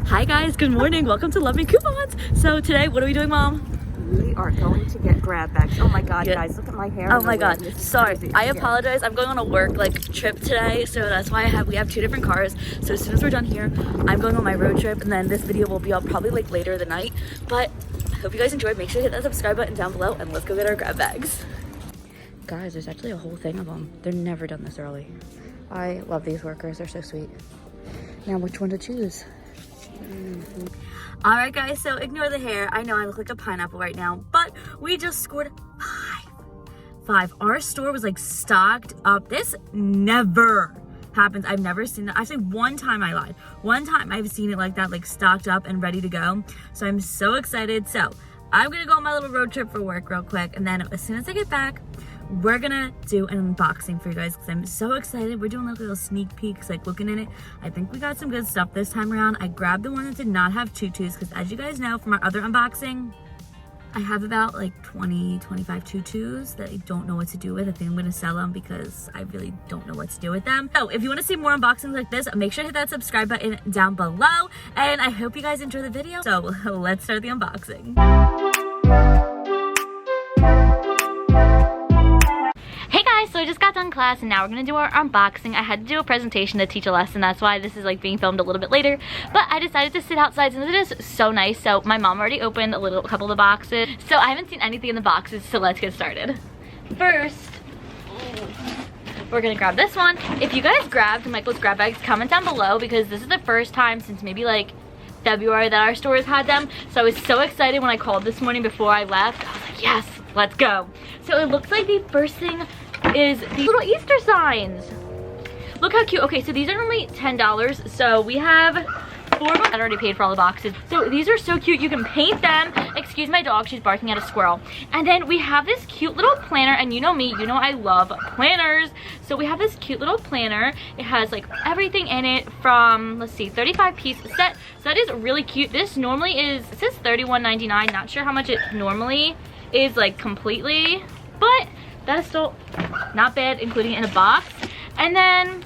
Hi guys, good morning. Welcome to Love Me Coupons. So today, what are we doing, Mom? We are going to get grab bags. Oh my god, Yeah. Guys, look at my hair. Oh my god. This is Sorry. crazy. I apologize. I'm going on a work trip today, so that's why we have two different cars. So as soon as we're done here, I'm going on my road trip, and then this video will be up probably later in the night. But I hope you guys enjoyed. Make sure to hit that subscribe button down below, and let's go get our grab bags. Guys, there's actually a whole thing of them. They're never done this early. I love these workers. They're so sweet. Now, which one to choose? All right, guys, so ignore the hair. I know I look like a pineapple right now, but we just scored five. Our store was stocked up. This never happens. I've never seen that. Actually, one time I lied. One time I've seen it like that, stocked up and ready to go. So I'm so excited. So I'm gonna go on my little road trip for work real quick, and then as soon as I get back, we're gonna do an unboxing for you guys because I'm so excited. We're doing little sneak peeks, looking in it. I think we got some good stuff this time around. I grabbed the one that did not have tutus because, as you guys know from our other unboxing, I have about 20-25 tutus that I don't know what to do with. I think I'm gonna sell them because I really don't know what to do with them. So if you want to see more unboxings like this, make sure to hit that subscribe button down below, and I hope you guys enjoy the video. So let's start the unboxing. So I just got done class and now we're gonna do our unboxing. I had to do a presentation to teach a lesson, that's why this is being filmed a little bit later, but I decided to sit outside since it is so nice. So my mom already opened a couple of the boxes, so I haven't seen anything in the boxes, so let's get started. First, we're gonna grab this one. If you guys grabbed Michael's grab bags, comment down below because this is the first time since maybe February that our store has had them. So I was so excited when I called this morning before I left. I was like, yes, let's go. So it looks like the first thing is these little Easter signs. Look how cute. Okay, so these are normally $10. So we have 4 of them. I already paid for all the boxes. So these are so cute. You can paint them. Excuse my dog, she's barking at a squirrel. And then we have this cute little planner, and you know me, you know I love planners. So we have this cute little planner. It has everything in it from, let's see, 35-piece set. So that is really cute. This normally is, it says $31.99. Not sure how much it normally is completely, but that is still not bad, including it in a box. And then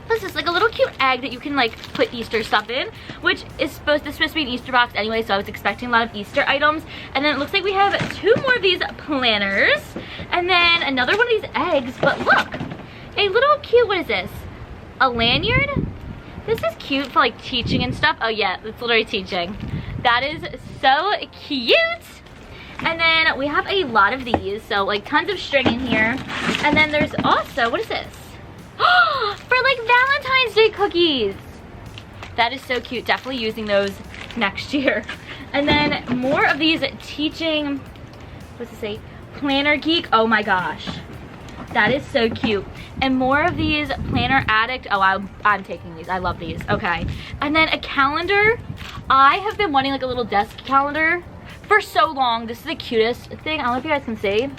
this is a little cute egg that you can put Easter stuff in, which is supposed to be an Easter box anyway, so I was expecting a lot of Easter items. And then it looks like we have 2 more of these planners, and then another one of these eggs. But look, a little cute, what is this? A lanyard? This is cute for teaching and stuff. Oh yeah, it's literally teaching. That is so cute. And then we have a lot of these, so tons of string in here. And then there's also, what is this? For Valentine's Day cookies. That is so cute. Definitely using those next year. And then more of these teaching, what's it say? Planner Geek. Oh my gosh. That is so cute. And more of these Planner Addict. Oh, I'm taking these. I love these. Okay. And then a calendar. I have been wanting a little desk calendar for so long. This is the cutest thing. I don't know if you guys can see.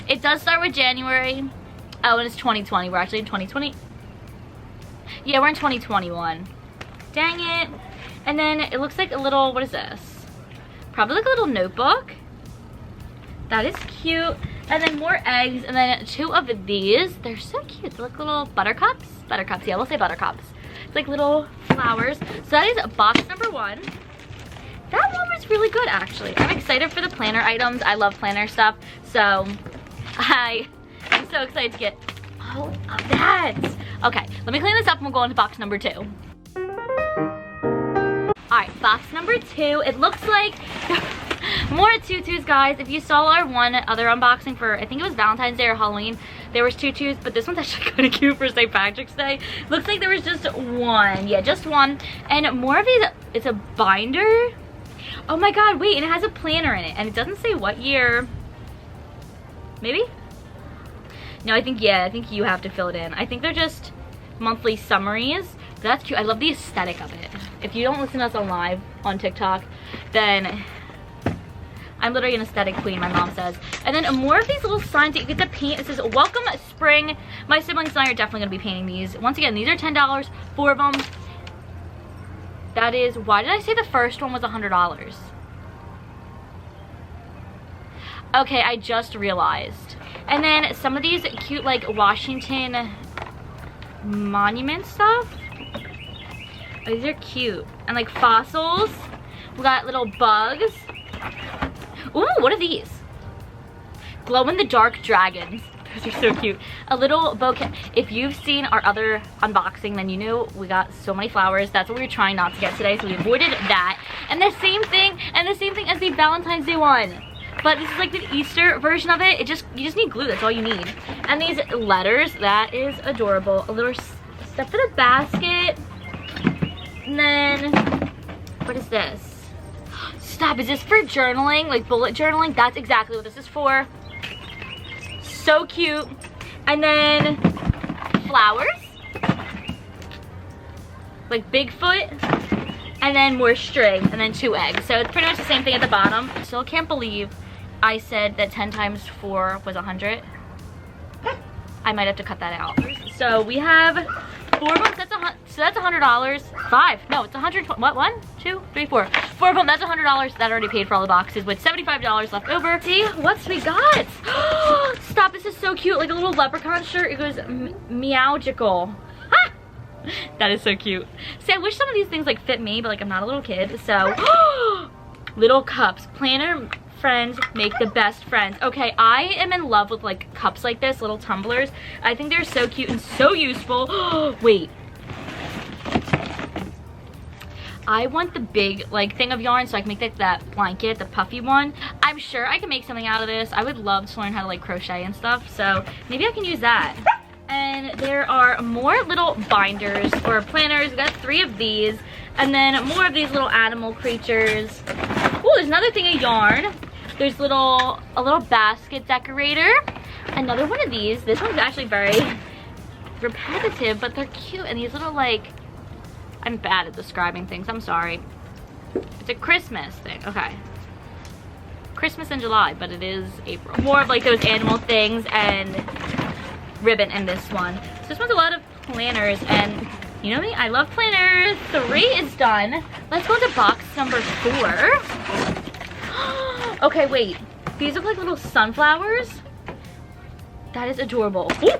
It does start with January. Oh, and it's 2020. We're actually in 2020. Yeah, we're in 2021. Dang it. And then it looks like a little, what is this? Probably a little notebook. That is cute. And then more eggs. And then 2 of these. They're so cute. They look little buttercups. Buttercups, yeah, we'll say buttercups. It's little flowers. So that is box number 1. That one was really good, actually. I'm excited for the planner items. I love planner stuff. So I'm so excited to get all of that. Okay, let me clean this up and we'll go on to box number 2. All right, box number 2. It looks like more tutus, guys. If you saw our one other unboxing for, I think it was Valentine's Day or Halloween, there was tutus, but this one's actually kind of cute for St. Patrick's Day. Looks like there was just one. Yeah, just one. And more of these, it's a binder. Oh my god, wait, and it has a planner in it, and it doesn't say what year. Maybe? No, I think you have to fill it in. I think they're just monthly summaries. But that's cute. I love the aesthetic of it. If you don't listen to us on live on TikTok, then I'm literally an aesthetic queen, my mom says. And then more of these little signs that you get to paint. It says, welcome spring. My siblings and I are definitely gonna be painting these. Once again, these are $10, 4 of them. That is, why did I say the first one was $100? Okay, I just realized. And then some of these cute Washington Monument stuff. Oh, these are cute. And like fossils. We got little bugs. Ooh, what are these? Glow-in-the-dark dragons. Those are so cute. A little bouquet. If you've seen our other unboxing, then you knew we got so many flowers. That's what we were trying not to get today, so we avoided that. And the same thing as the Valentine's Day one. But this is like the Easter version of it. You just need glue, that's all you need. And these letters, that is adorable. A little stuff for the basket. And then, what is this? Stop, is this for journaling? Like bullet journaling? That's exactly what this is for. So cute. And then flowers, like Bigfoot, and then more string, and then 2 eggs. So it's pretty much the same thing at the bottom. Still can't believe I said that 10 times 4 was 100. I might have to cut that out. So we have 4 of them, so that's $100. 5, no, it's 120, what, 1, 2, 3, 4. 4 of them, that's $100. That already paid for all the boxes with $75 left over. See, what's we got? Stop, this is so cute, like a little leprechaun shirt. It goes meowgical. That is so cute. See, I wish some of these things like fit me, but like I'm not a little kid, so. Little cups, planner friends make the best friends. Okay, I am in love with like cups like this, little tumblers. I think they're so cute and so useful. Wait. I want the big like thing of yarn so I can make like that blanket, the puffy one. I'm sure I can make something out of this. I would love to learn how to like crochet and stuff, so maybe I can use that. And there are more little binders or planners. We got 3 of these, and then more of these little animal creatures. Oh, there's another thing of yarn. There's a little basket decorator. Another one of these. This one's actually very repetitive, but they're cute. And these little like, I'm bad at describing things, I'm sorry. It's a Christmas thing, okay. Christmas in July, but it is April. More of like those animal things and ribbon in this one. So this one's a lot of planners, and you know me, I love planners. 3 is done. Let's go to box number 4. Okay, wait. These look like little sunflowers. That is adorable. Ooh.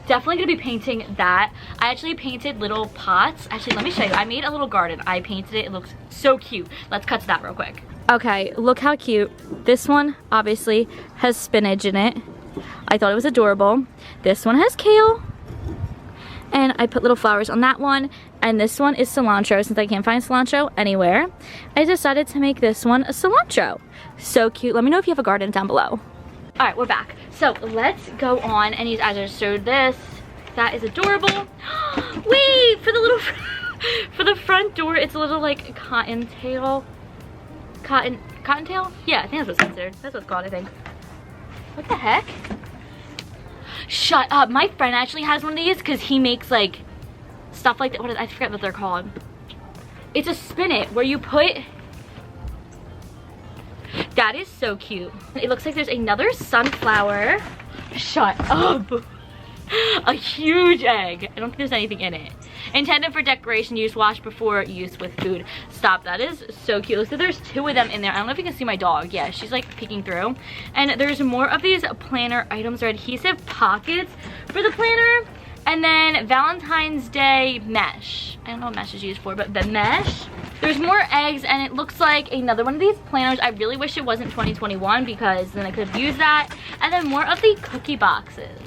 Definitely gonna be painting that. I actually painted little pots. Actually, let me show you. I made a little garden. I painted it. It looks so cute. Let's cut to that real quick. Okay, look how cute. This one obviously has spinach in it. I thought it was adorable. This one has kale. And I put little flowers on that one. And this one is cilantro, since I can't find cilantro anywhere. I decided to make this one a cilantro. So cute. Let me know if you have a garden down below. All right, we're back. So let's go on and use, as I just showed this. That is adorable. Wait, for the little, for the front door, it's a little like cottontail. Cottontail? Yeah, I think that's what's considered. That's what's called, I think. What the heck? Shut up. My friend actually has one of these because he makes like stuff like that. I forget what they're called. It's a spinet where you put. That is so cute. It looks like there's another sunflower. Shut up. A huge egg. I don't think there's anything in it. Intended for decoration use, wash before use with food. Stop, that is so cute. So there's 2 of them in there. I don't know if you can see my dog. Yeah, she's like peeking through. And there's more of these planner items or adhesive pockets for the planner. And then Valentine's Day mesh. I don't know what mesh is used for, but the mesh. There's more eggs, and it looks like another one of these planners. I really wish it wasn't 2021 because then I could have used that. And then more of the cookie boxes.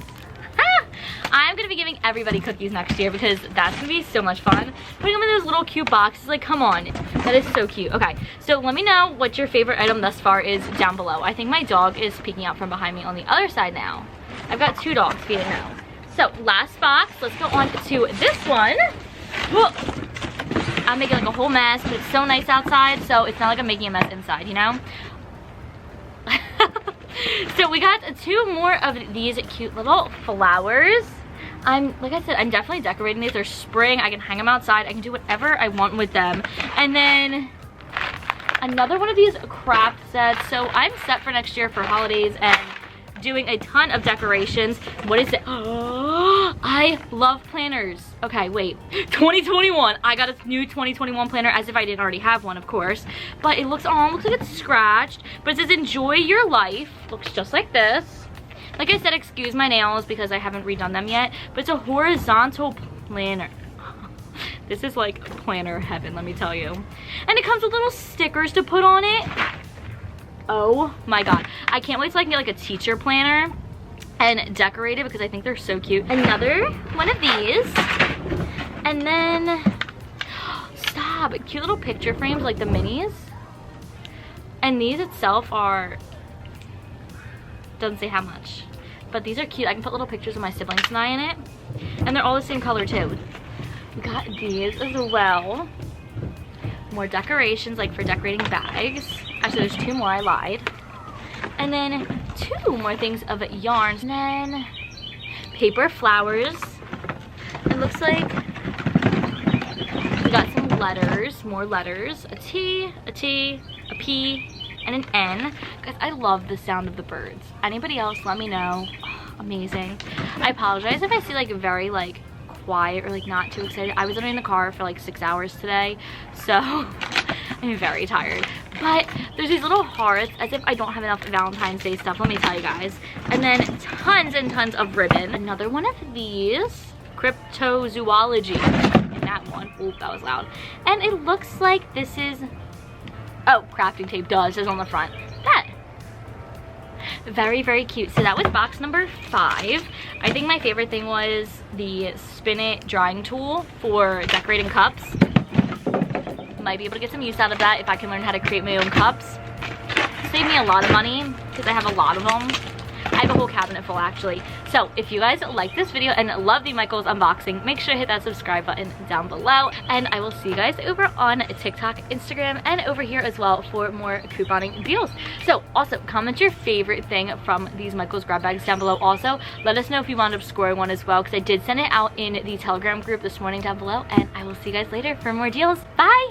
I'm gonna be giving everybody cookies next year because that's gonna be so much fun. Putting them in those little cute boxes, like come on, that is so cute. Okay, so let me know what your favorite item thus far is down below. I think my dog is peeking out from behind me on the other side now. I've got 2 dogs feeding now. So last box, let's go on to this one. Whoa. I'm making like a whole mess, but it's so nice outside, so it's not like I'm making a mess inside, you know? So we got 2 more of these cute little flowers. Like I said, I'm definitely decorating these. They're spring. I can hang them outside. I can do whatever I want with them. And then another one of these craft sets. So I'm set for next year for holidays and doing a ton of decorations. What is it? Oh, I love planners. Okay, wait. 2021. I got a new 2021 planner, as if I didn't already have one, of course. But it looks, oh, it looks like it's scratched. But it says enjoy your life. Looks just like this. Like I said, excuse my nails because I haven't redone them yet. But it's a horizontal planner. This is like planner heaven, let me tell you. And it comes with little stickers to put on it. Oh my god. I can't wait till I can get like a teacher planner and decorate it because I think they're so cute. Another one of these. And then, stop, cute little picture frames like the minis. And these itself are, doesn't say how much, but these are cute. I can put little pictures of my siblings and I in it. And they're all the same color too. We got these as well. More decorations, like for decorating bags. Actually, there's 2 more, I lied. And then 2 more things of yarns. And then paper flowers. It looks like we got some letters, more letters. A T, a T, a P, and an N. Guys, I love the sound of the birds. Anybody else, let me know. Oh, amazing. I apologize if I see like very like quiet or like not too excited. I was in the car for like 6 hours today, so I'm very tired. But there's these little hearts, as if I don't have enough Valentine's Day stuff, let me tell you guys. And then tons and tons of ribbon. Another one of these, cryptozoology. And that one, oop, that was loud. And it looks like this is, oh, crafting tape, does, is on the front. That. Very, very cute. So that was box number 5. I think my favorite thing was the spin it drying tool for decorating cups. Might be able to get some use out of that if I can learn how to create my own cups. Save me a lot of money because I have a lot of them. I have a whole cabinet full actually. So if you guys like this video and love the Michaels unboxing, make sure to hit that subscribe button down below. And I will see you guys over on TikTok, Instagram, and over here as well for more couponing deals. So also comment your favorite thing from these Michaels grab bags down below. Also, let us know if you wound up scoring one as well because I did send it out in the Telegram group this morning down below. And I will see you guys later for more deals. Bye!